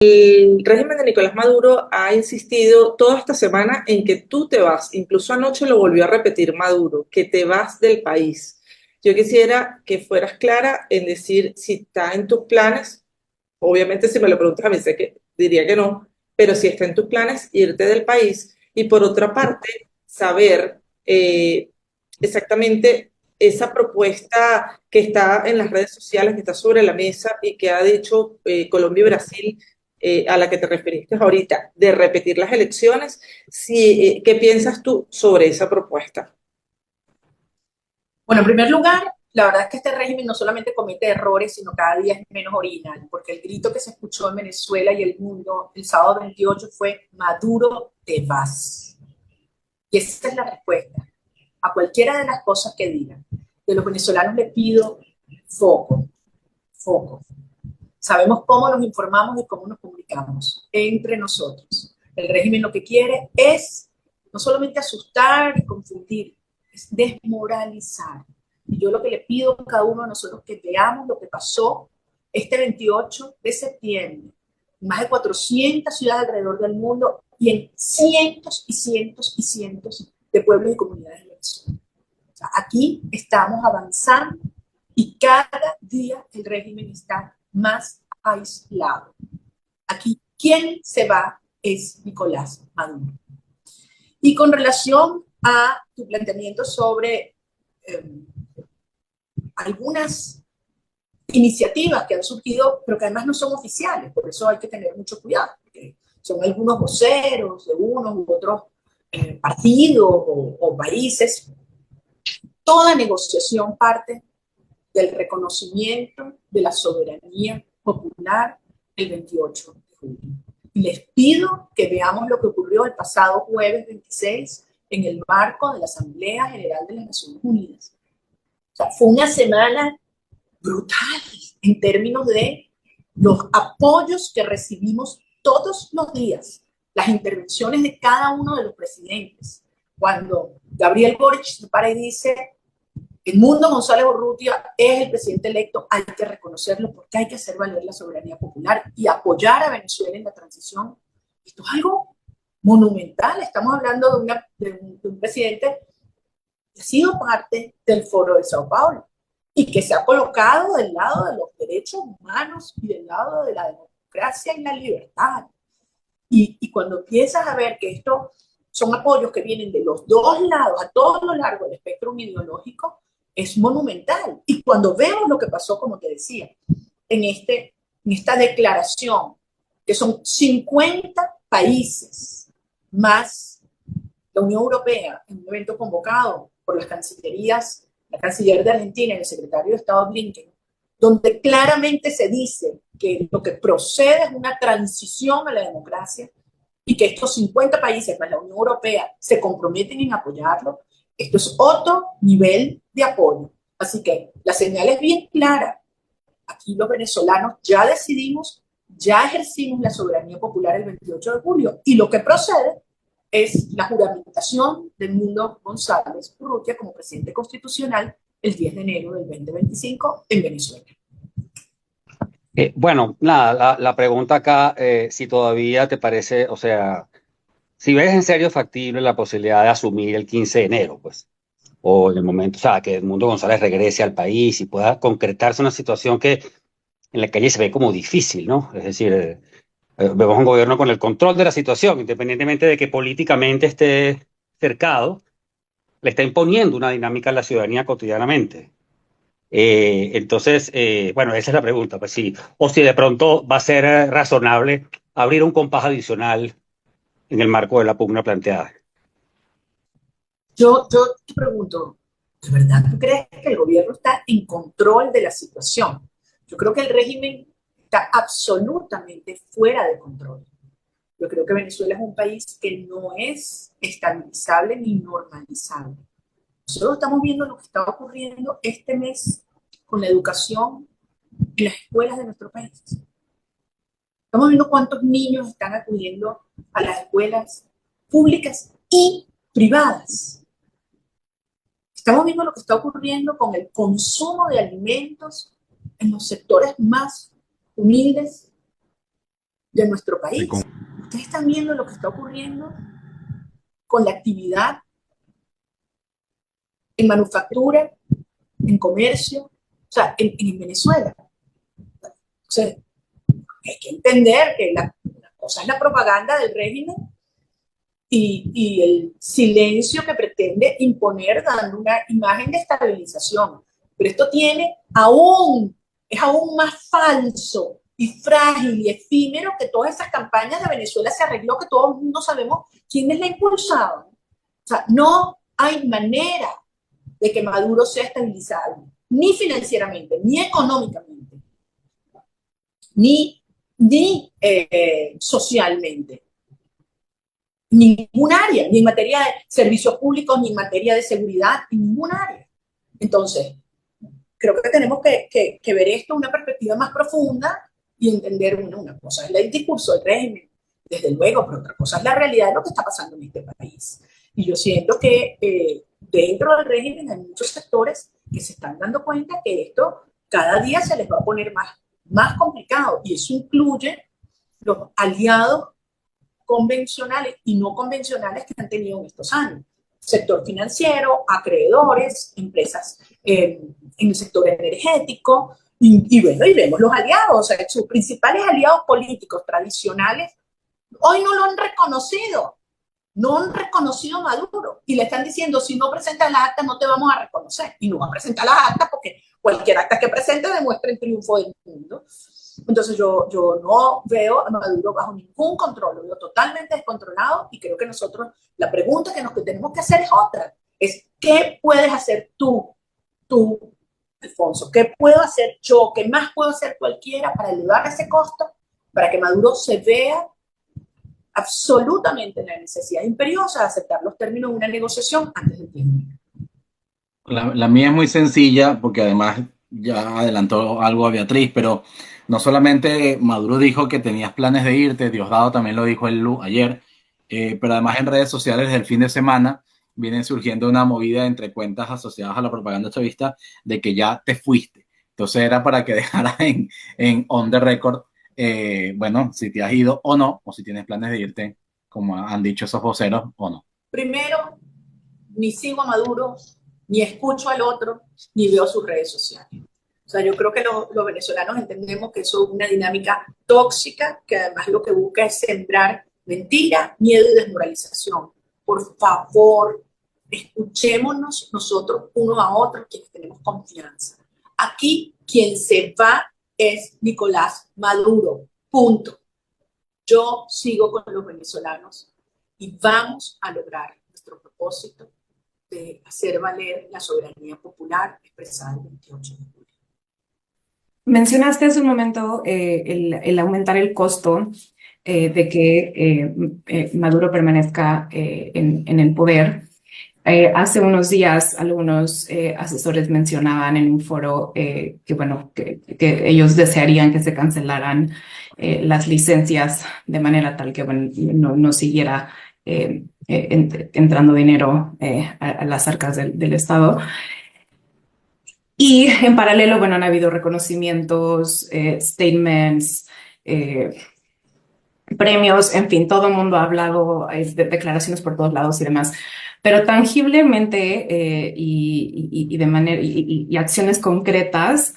El régimen de Nicolás Maduro ha insistido toda esta semana en que tú te vas, incluso anoche lo volvió a repetir Maduro, que te vas del país. Yo quisiera que fueras clara en decir si está en tus planes, obviamente si me lo preguntas a mí sé que diría que no, pero si está en tus planes irte del país y por otra parte saber exactamente esa propuesta que está en las redes sociales, que está sobre la mesa y que ha dicho Colombia y Brasil, a la que te referiste ahorita, de repetir las elecciones. Si, ¿qué piensas tú sobre esa propuesta? Bueno, en primer lugar, la verdad es que este régimen no solamente comete errores, sino cada día es menos original, porque el grito que se escuchó en Venezuela y el mundo el sábado 28 fue Maduro te vas. Y esa es la respuesta a cualquiera de las cosas que digan. De los venezolanos les pido foco, foco. Sabemos cómo nos informamos y cómo nos comunicamos entre nosotros. El régimen lo que quiere es no solamente asustar y confundir, es desmoralizar. Y yo lo que le pido a cada uno de nosotros que veamos lo que pasó este 28 de septiembre, en más de 400 ciudades alrededor del mundo y en cientos y cientos y cientos de pueblos y comunidades de Venezuela. O sea, aquí estamos avanzando y cada día el régimen está más aislado. Aquí quien se va es Nicolás Maduro. Y con relación a tu planteamiento sobre eh, algunas iniciativas que han surgido, pero que además no son oficiales, por eso hay que tener mucho cuidado, porque son algunos voceros de unos u otros partidos o países. Toda negociación parte del reconocimiento de la soberanía popular el 28 de julio. Y les pido que veamos lo que ocurrió el pasado jueves 26 en el marco de la Asamblea General de las Naciones Unidas. O sea, fue una semana brutal en términos de los apoyos que recibimos todos los días, las intervenciones de cada uno de los presidentes. Cuando Gabriel Boric se para y dice: Edmundo González Urrutia es el presidente electo, hay que reconocerlo porque hay que hacer valer la soberanía popular y apoyar a Venezuela en la transición. Esto es algo monumental. Estamos hablando de un presidente que ha sido parte del Foro de Sao Paulo y que se ha colocado del lado de los derechos humanos y del lado de la democracia y la libertad. Y cuando empiezas a ver que estos son apoyos que vienen de los dos lados, a todo lo largo del espectro ideológico, es monumental. Y cuando vemos lo que pasó, como te decía, en esta declaración, que son 50 países más la Unión Europea, en un evento convocado por las cancillerías, la canciller de Argentina y el secretario de Estado Blinken, donde claramente se dice que lo que procede es una transición a la democracia y que estos 50 países más la Unión Europea se comprometen en apoyarlo. Esto es otro nivel de apoyo. Así que la señal es bien clara. Aquí los venezolanos ya decidimos, ya ejercimos la soberanía popular el 28 de julio y lo que procede es la juramentación de Edmundo González Urrutia como presidente constitucional el 10 de enero del 2025 en Venezuela. Bueno, nada, la pregunta acá, si todavía te parece, o sea, si ves en serio factible la posibilidad de asumir el 15 de enero, pues, o en el momento, o sea, que Edmundo González regrese al país y pueda concretarse una situación que en la calle se ve como difícil, ¿no? Es decir, vemos un gobierno con el control de la situación, independientemente de que políticamente esté cercado, le está imponiendo una dinámica a la ciudadanía cotidianamente. Entonces, bueno, esa es la pregunta, pues sí. O si de pronto va a ser razonable abrir un compás adicional en el marco de la pugna planteada. Yo te pregunto, ¿de verdad tú crees que el gobierno está en control de la situación? Yo creo que el régimen está absolutamente fuera de control. Yo creo que Venezuela es un país que no es estabilizable ni normalizable. Nosotros estamos viendo lo que está ocurriendo este mes con la educación en las escuelas de nuestro país. Estamos viendo cuántos niños están acudiendo a las escuelas públicas y privadas. Estamos viendo lo que está ocurriendo con el consumo de alimentos en los sectores más humildes de nuestro país. Ustedes están viendo lo que está ocurriendo con la actividad en manufactura, en comercio, o sea, en Venezuela. O sea, hay que entender que la cosa es la propaganda del régimen y el silencio que pretende imponer dando una imagen de estabilización. Pero esto es aún más falso y frágil y efímero que todas esas campañas de Venezuela se arregló, que todo el mundo sabemos quiénes la impulsaban. O sea, no hay manera de que Maduro sea estabilizado, ni financieramente, ni económicamente, ni socialmente. Ningún área, ni en materia de servicios públicos, ni en materia de seguridad, en ningún área. Entonces, creo que tenemos que ver esto en una perspectiva más profunda y entender una cosa es el discurso del régimen, desde luego, pero otra cosa es la realidad de lo que está pasando en este país. Y yo siento que dentro del régimen hay muchos sectores que se están dando cuenta que esto cada día se les va a poner más complicado, y eso incluye los aliados convencionales y no convencionales que han tenido en estos años. Sector financiero, acreedores, empresas en el sector energético, y vemos los aliados, o sea, sus principales aliados políticos tradicionales, hoy no lo han reconocido, no han reconocido a Maduro, y le están diciendo, si no presentas las actas no te vamos a reconocer, y no va a presentar las actas porque cualquier acta que presente demuestra el triunfo del mundo. Entonces yo no veo a Maduro bajo ningún control, lo veo totalmente descontrolado, y creo que nosotros, la pregunta que tenemos que hacer es otra, es ¿qué puedes hacer tú, Alfonso? ¿Qué puedo hacer yo? ¿Qué más puedo hacer cualquiera para elevar ese costo? Para que Maduro se vea absolutamente en la necesidad imperiosa de aceptar los términos de una negociación antes del tiempo. La mía es muy sencilla porque además ya adelantó algo a Beatriz, pero no solamente Maduro dijo que tenías planes de irte, Diosdado también lo dijo ayer, pero además en redes sociales desde el fin de semana viene surgiendo una movida entre cuentas asociadas a la propaganda chavista de que ya te fuiste. Entonces era para que dejaras en on the record, bueno, si te has ido o no, o si tienes planes de irte, como han dicho esos voceros, o no. Primero, ni sigo a Maduro, ni escucho al otro, ni veo sus redes sociales. O sea, yo creo que los venezolanos entendemos que eso es una dinámica tóxica, que además lo que busca es sembrar mentira, miedo y desmoralización. Por favor, escuchémonos nosotros unos a otros, quienes tenemos confianza. Aquí quien se va es Nicolás Maduro, punto. Yo sigo con los venezolanos y vamos a lograr nuestro propósito de hacer valer la soberanía popular expresada el 28 de julio. Mencionaste hace un momento el aumentar el costo de que Maduro permanezca en el poder. Hace unos días algunos asesores mencionaban en un foro que ellos desearían que se cancelaran las licencias de manera tal que no siguiera entrando dinero a las arcas del Estado. Y en paralelo, bueno, han habido reconocimientos, statements, premios, en fin, todo el mundo ha hablado de declaraciones por todos lados y demás, pero tangiblemente de manera y acciones concretas,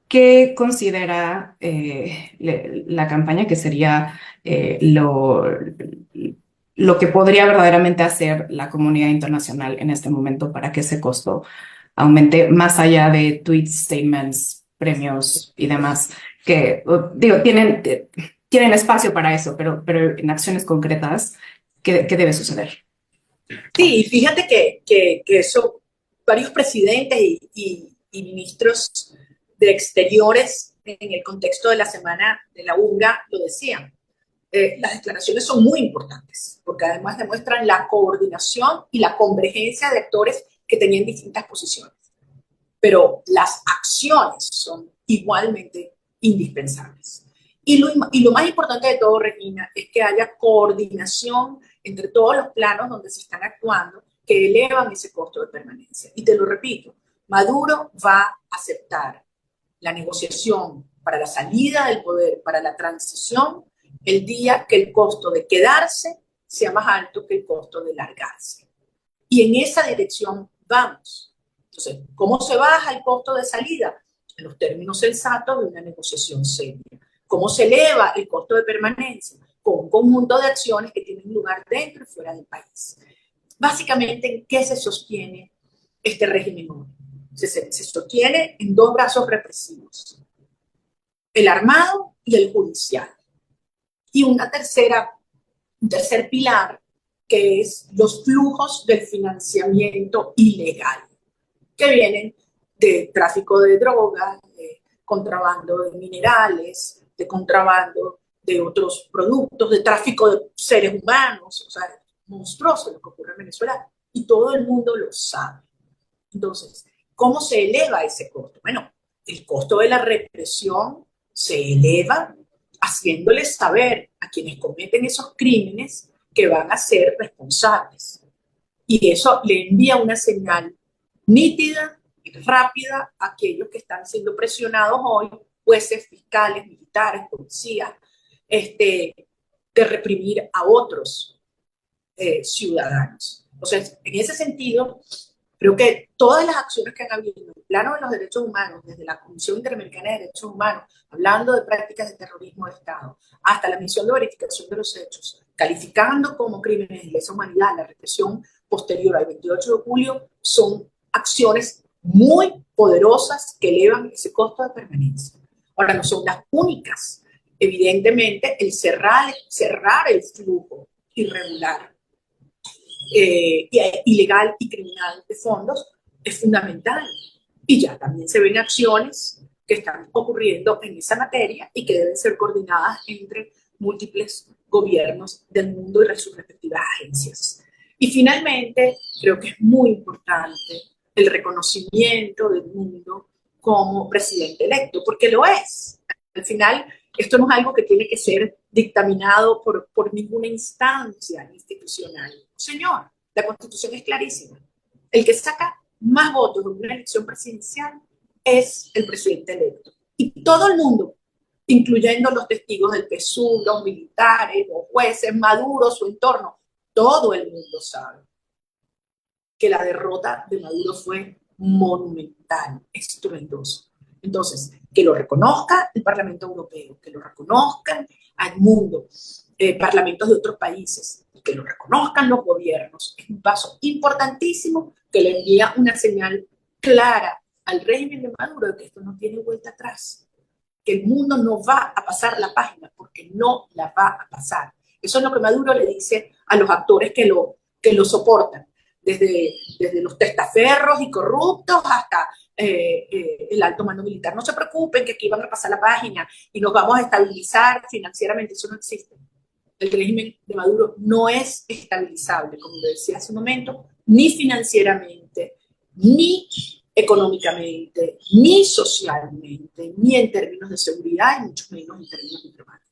¿qué considera la campaña que sería lo que podría verdaderamente hacer la comunidad internacional en este momento para que ese costo aumente más allá de tweets, statements, premios y demás, que digo, tienen espacio para eso, pero en acciones concretas, ¿qué debe suceder? Sí, y fíjate que eso, varios presidentes y ministros de Exteriores en el contexto de la Semana de la UNGA lo decían. Las declaraciones son muy importantes, porque además demuestran la coordinación y la convergencia de actores que tenían distintas posiciones. Pero las acciones son igualmente indispensables. Y lo más importante de todo, Regina, es que haya coordinación entre todos los planos donde se están actuando que elevan ese costo de permanencia. Y te lo repito, Maduro va a aceptar la negociación para la salida del poder, para la transición, el día que el costo de quedarse sea más alto que el costo de largarse. Y en esa dirección vamos. Entonces, ¿cómo se baja el costo de salida? En los términos sensatos de una negociación seria. ¿Cómo se eleva el costo de permanencia? Con un conjunto de acciones que tienen lugar dentro y fuera del país. Básicamente, ¿en qué se sostiene este régimen hoy? Se sostiene en dos brazos represivos: el armado y el judicial. Y un tercer pilar, que es los flujos del financiamiento ilegal, que vienen de tráfico de drogas, de contrabando de minerales, de contrabando de otros productos, de tráfico de seres humanos, o sea, monstruoso lo que ocurre en Venezuela, y todo el mundo lo sabe. Entonces, ¿cómo se eleva ese costo? Bueno, el costo de la represión se eleva haciéndoles saber a quienes cometen esos crímenes que van a ser responsables. Y eso le envía una señal nítida y rápida a aquellos que están siendo presionados hoy, jueces, fiscales, militares, policías, de reprimir a otros ciudadanos. Entonces, en ese sentido, creo que todas las acciones que han habido en el plano de los derechos humanos, desde la Comisión Interamericana de Derechos Humanos, hablando de prácticas de terrorismo de Estado, hasta la misión de verificación de los hechos, calificando como crímenes de lesa humanidad la represión posterior al 28 de julio, son acciones muy poderosas que elevan ese costo de permanencia. Ahora, no son las únicas. Evidentemente, el cerrar el flujo irregular, ilegal y criminal de fondos es fundamental. Y ya también se ven acciones que están ocurriendo en esa materia y que deben ser coordinadas entre múltiples gobiernos del mundo y sus respectivas agencias. Y finalmente, creo que es muy importante el reconocimiento del mundo como presidente electo, porque lo es. Al final, esto no es algo que tiene que ser dictaminado por ninguna instancia institucional. Señor, la Constitución es clarísima. El que saca más votos en una elección presidencial es el presidente electo. Y todo el mundo, incluyendo los testigos del PSUV, los militares, los jueces, Maduro, su entorno, todo el mundo sabe que la derrota de Maduro fue monumental, estruendosa. Entonces, que lo reconozca el Parlamento Europeo, que lo reconozcan al mundo, parlamentos de otros países, y que lo reconozcan los gobiernos, es un paso importantísimo que le envía una señal clara al régimen de Maduro de que esto no tiene vuelta atrás, que el mundo no va a pasar la página, porque no la va a pasar. Eso es lo que Maduro le dice a los actores que lo soportan, desde los testaferros y corruptos hasta el alto mando militar. No se preocupen que aquí van a pasar la página y nos vamos a estabilizar financieramente, eso no existe. El régimen de Maduro no es estabilizable, como lo decía hace un momento, ni financieramente, ni económicamente, ni socialmente, ni en términos de seguridad, y mucho menos en términos diplomáticos.